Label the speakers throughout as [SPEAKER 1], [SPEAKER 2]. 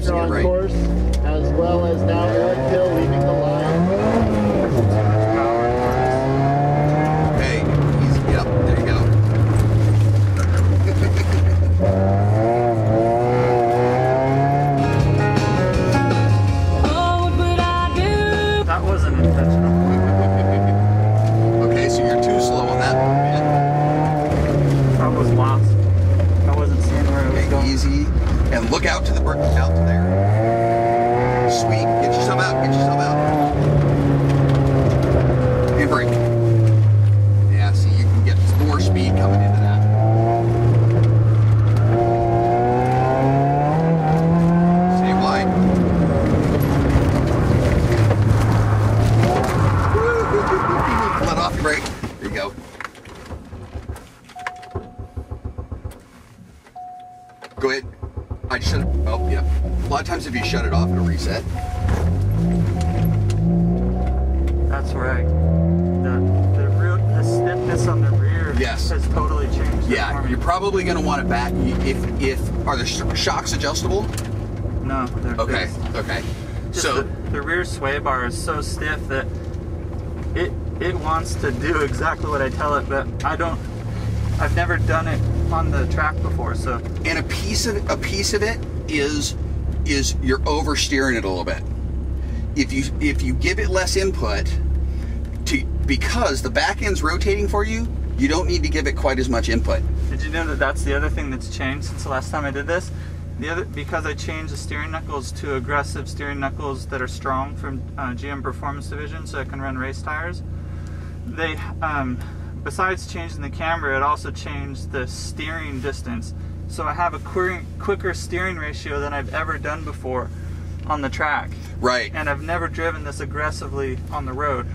[SPEAKER 1] partner on course, as well as now Eric Hill leaving the line.
[SPEAKER 2] Hey, he's, yep, there you go.
[SPEAKER 3] That wasn't intentional.
[SPEAKER 2] Okay, so you're too slow on that bit.
[SPEAKER 3] I was lost. I wasn't seeing where it was going.
[SPEAKER 2] Easy, and look out to the out to there. Sweet, get yourself out, get yourself out. And brake. Yeah, see, you can get more speed coming into that. Stay wide. Let off your brake. There you go. Go ahead. I shut it. Oh, yeah. A lot of times if you shut it off, it'll reset.
[SPEAKER 3] That's right. The stiffness on the rear
[SPEAKER 2] Yes.
[SPEAKER 3] has totally changed.
[SPEAKER 2] Yeah, you're probably going to want it back. If are the shocks adjustable?
[SPEAKER 3] No, they're
[SPEAKER 2] Okay,
[SPEAKER 3] fixed.
[SPEAKER 2] okay.
[SPEAKER 3] Just
[SPEAKER 2] So
[SPEAKER 3] the rear sway bar is so stiff that it wants to do exactly what I tell it, but I've never done it on the track before, so.
[SPEAKER 2] and a piece of it is you're oversteering it a little bit. If you give it less input because the back end's rotating for you, you don't need to give it quite as much input.
[SPEAKER 3] Did you know that that's the other thing that's changed since the last time I did this? Because I changed the steering knuckles to aggressive steering knuckles that are strong from GM Performance Division, so I can run race tires. They, besides changing the camber, it also changed the steering distance. So I have a quicker steering ratio than I've ever done before on the track.
[SPEAKER 2] Right.
[SPEAKER 3] And I've never driven this aggressively on the road.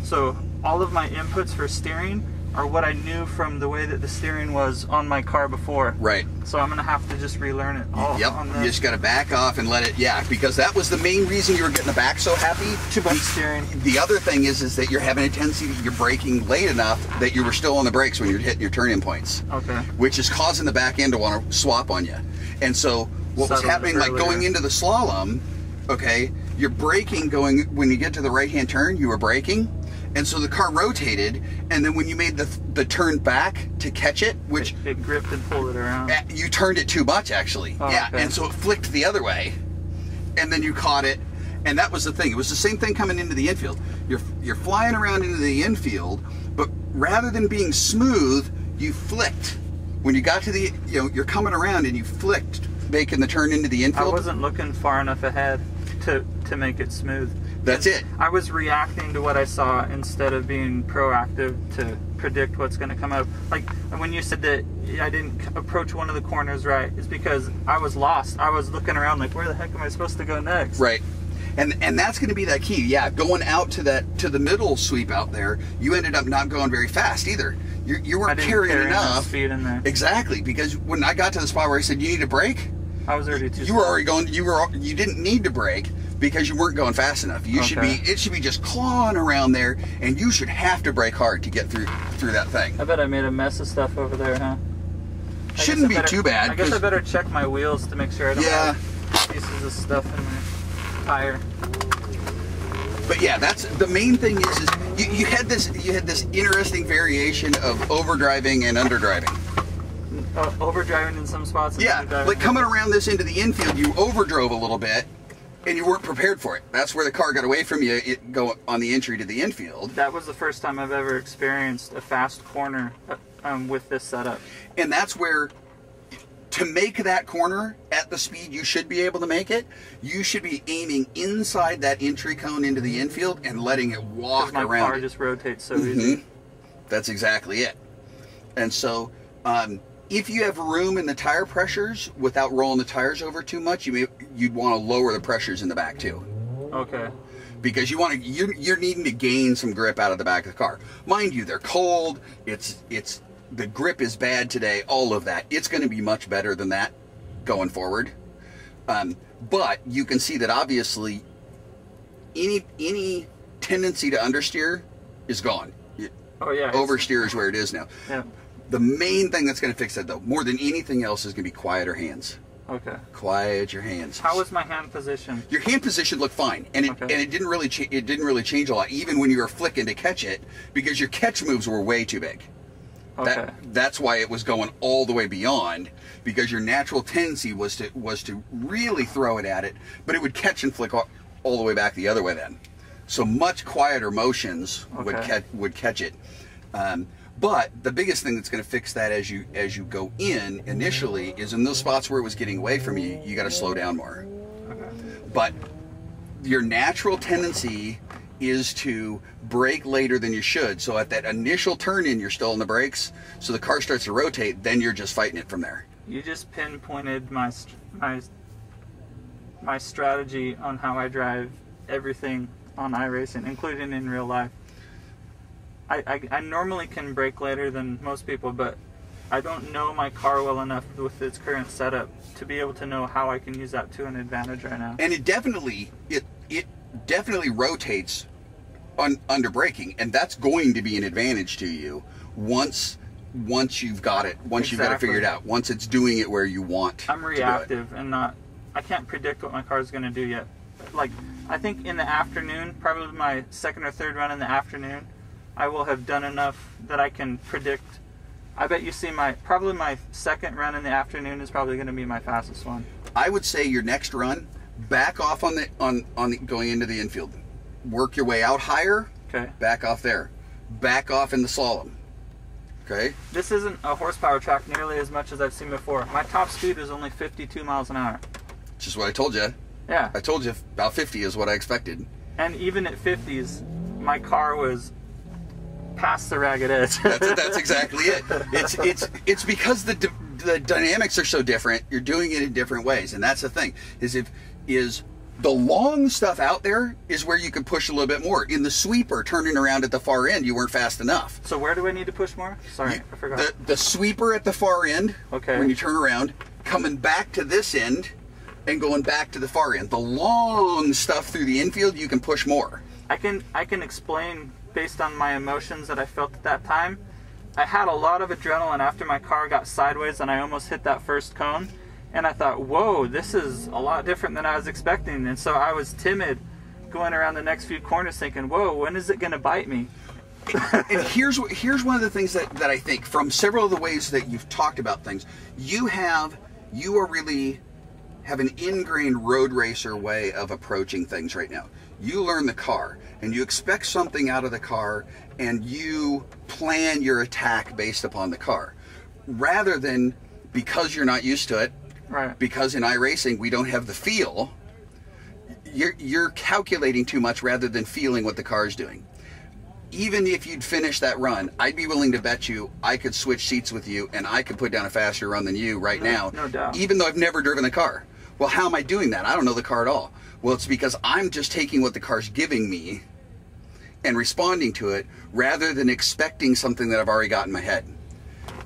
[SPEAKER 3] So all of my inputs for steering are what I knew from the way that the steering was on my car before.
[SPEAKER 2] Right.
[SPEAKER 3] So I'm gonna have to just relearn it all.
[SPEAKER 2] Yep.
[SPEAKER 3] On
[SPEAKER 2] You
[SPEAKER 3] this.
[SPEAKER 2] just got to back off and let it. Yeah, because that was the main reason you were getting the back so happy.
[SPEAKER 3] Too much steering.
[SPEAKER 2] The other thing is that you're having a tendency that you're braking late enough that you were still on the brakes when you're hitting your turn-in points.
[SPEAKER 3] Okay.
[SPEAKER 2] Which is causing the back end to want to swap on you. And so what was
[SPEAKER 3] Settled
[SPEAKER 2] happening,
[SPEAKER 3] it
[SPEAKER 2] like
[SPEAKER 3] earlier.
[SPEAKER 2] going into the slalom, okay, you're braking going, when you get to the right-hand turn, you were braking, and so the car rotated, and then when you made the turn back to catch it, which
[SPEAKER 3] it gripped and pulled it around.
[SPEAKER 2] you turned it too much, actually.
[SPEAKER 3] Oh,
[SPEAKER 2] yeah,
[SPEAKER 3] okay.
[SPEAKER 2] and so it flicked the other way, and then you caught it, and that was the thing. It was the same thing coming into the infield. You're flying around into the infield, but rather than being smooth, you flicked. When you got to the, you're coming around and you flicked, making the turn into the infield.
[SPEAKER 3] I wasn't looking far enough ahead to make it smooth.
[SPEAKER 2] That's it.
[SPEAKER 3] I was reacting to what I saw instead of being proactive to predict what's going to come up. Like when you said that I didn't approach one of the corners right, it's because I was lost. I was looking around like, where the heck am I supposed to go next?
[SPEAKER 2] Right. And that's going to be that key. Yeah, going out to the middle sweep out there, you ended up not going very fast either. You weren't carrying enough
[SPEAKER 3] speed in there.
[SPEAKER 2] Exactly, because when I got to the spot where I said you need to brake,
[SPEAKER 3] I was already too.
[SPEAKER 2] You were already going. You didn't need to brake because you weren't going fast enough. You should be. It should be just clawing around there, and you should have to brake hard to get through that thing.
[SPEAKER 3] I bet I made a mess of stuff over there, huh?
[SPEAKER 2] Shouldn't be too bad.
[SPEAKER 3] I guess I better check my wheels to make sure I don't have pieces of stuff in my tire.
[SPEAKER 2] But yeah, that's the main thing. Is you had this interesting variation of overdriving and underdriving.
[SPEAKER 3] Overdriving in some spots. And
[SPEAKER 2] Yeah, like coming around this into the infield, you overdrove a little bit, and you weren't prepared for it. That's where the car got away from you. It go on the entry to the infield.
[SPEAKER 3] That was the first time I've ever experienced a fast corner with this setup.
[SPEAKER 2] And that's where, to make that corner at the speed you should be able to make it, you should be aiming inside that entry cone into the infield and letting it walk
[SPEAKER 3] my
[SPEAKER 2] around.
[SPEAKER 3] car just rotates so easy.
[SPEAKER 2] That's exactly it. And so, if you have room in the tire pressures without rolling the tires over too much, you'd want to lower the pressures in the back too.
[SPEAKER 3] Okay.
[SPEAKER 2] Because you're needing to gain some grip out of the back of the car. Mind you, they're cold. The grip is bad today. All of that. It's going to be much better than that going forward. But you can see that obviously any tendency to understeer is gone.
[SPEAKER 3] Oh yeah.
[SPEAKER 2] Oversteer is where it is now.
[SPEAKER 3] Yeah.
[SPEAKER 2] The main thing that's going to fix that, though, more than anything else, is going to be quieter hands.
[SPEAKER 3] Okay.
[SPEAKER 2] Quiet your hands.
[SPEAKER 3] How was my hand position?
[SPEAKER 2] Your hand position looked fine, and it didn't really change a lot, even when you were flicking to catch it, because your catch moves were way too big.
[SPEAKER 3] Okay.
[SPEAKER 2] That's why it was going all the way beyond, because your natural tendency was to really throw it at it, but it would catch and flick all the way back the other way then. So much quieter motions would catch it. But the biggest thing that's going to fix that as you go in initially is in those spots where it was getting away from you, you got to slow down more.
[SPEAKER 3] Okay.
[SPEAKER 2] But your natural tendency is to brake later than you should. So at that initial turn in, you're still on the brakes. So the car starts to rotate, then you're just fighting it from there.
[SPEAKER 3] You just pinpointed my strategy on how I drive everything on iRacing, including in real life. I normally can brake later than most people, but I don't know my car well enough with its current setup to be able to know how I can use that to an advantage right now.
[SPEAKER 2] And it definitely rotates under braking, and that's going to be an advantage to you once you've got it, you've got it figured out, once it's doing it where you want.
[SPEAKER 3] I'm reactive and not. I can't predict what my car is going to do yet. Like, I think in the afternoon, probably my second or third run in the afternoon, I will have done enough that I can predict. I bet you see probably my second run in the afternoon is probably going to be my fastest one.
[SPEAKER 2] I would say your next run, back off on the going into the infield. Work your way out higher.
[SPEAKER 3] Okay.
[SPEAKER 2] Back off there. Back off in the slalom. Okay.
[SPEAKER 3] This isn't a horsepower track nearly as much as I've seen before. My top speed is only 52 miles an hour.
[SPEAKER 2] Which is what I told you.
[SPEAKER 3] Yeah.
[SPEAKER 2] I told you about 50 is what I expected.
[SPEAKER 3] And even at 50s, my car was past the ragged edge.
[SPEAKER 2] That's exactly it. It's because the dynamics are so different. You're doing it in different ways, and that's the thing. Is the long stuff out there is where you can push a little bit more. In the sweeper, turning around at the far end, you weren't fast enough.
[SPEAKER 3] So where do I need to push more? Sorry, I forgot.
[SPEAKER 2] The sweeper at the far end.
[SPEAKER 3] Okay.
[SPEAKER 2] When you turn around, coming back to this end, and going back to the far end. The long stuff through the infield, you can push more.
[SPEAKER 3] I can explain based on my emotions that I felt at that time. I had a lot of adrenaline after my car got sideways and I almost hit that first cone. And I thought, whoa, this is a lot different than I was expecting. And so I was timid going around the next few corners thinking, whoa, when is it going to bite me?
[SPEAKER 2] And here's one of the things that I think, from several of the ways that you've talked about things, you really have an ingrained road racer way of approaching things right now. You learn the car, and you expect something out of the car, and you plan your attack based upon the car, rather than because you're not used to it.
[SPEAKER 3] Right.
[SPEAKER 2] Because in iRacing we don't have the feel. You're calculating too much rather than feeling what the car is doing. Even if you'd finish that run, I'd be willing to bet you I could switch seats with you and I could put down a faster run than you right now.
[SPEAKER 3] No doubt.
[SPEAKER 2] Even though I've never driven the car. Well, how am I doing that? I don't know the car at all. Well, it's because I'm just taking what the car's giving me and responding to it rather than expecting something that I've already got in my head.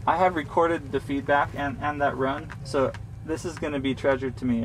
[SPEAKER 3] I have recorded the feedback and that run, so this is going to be treasured to me.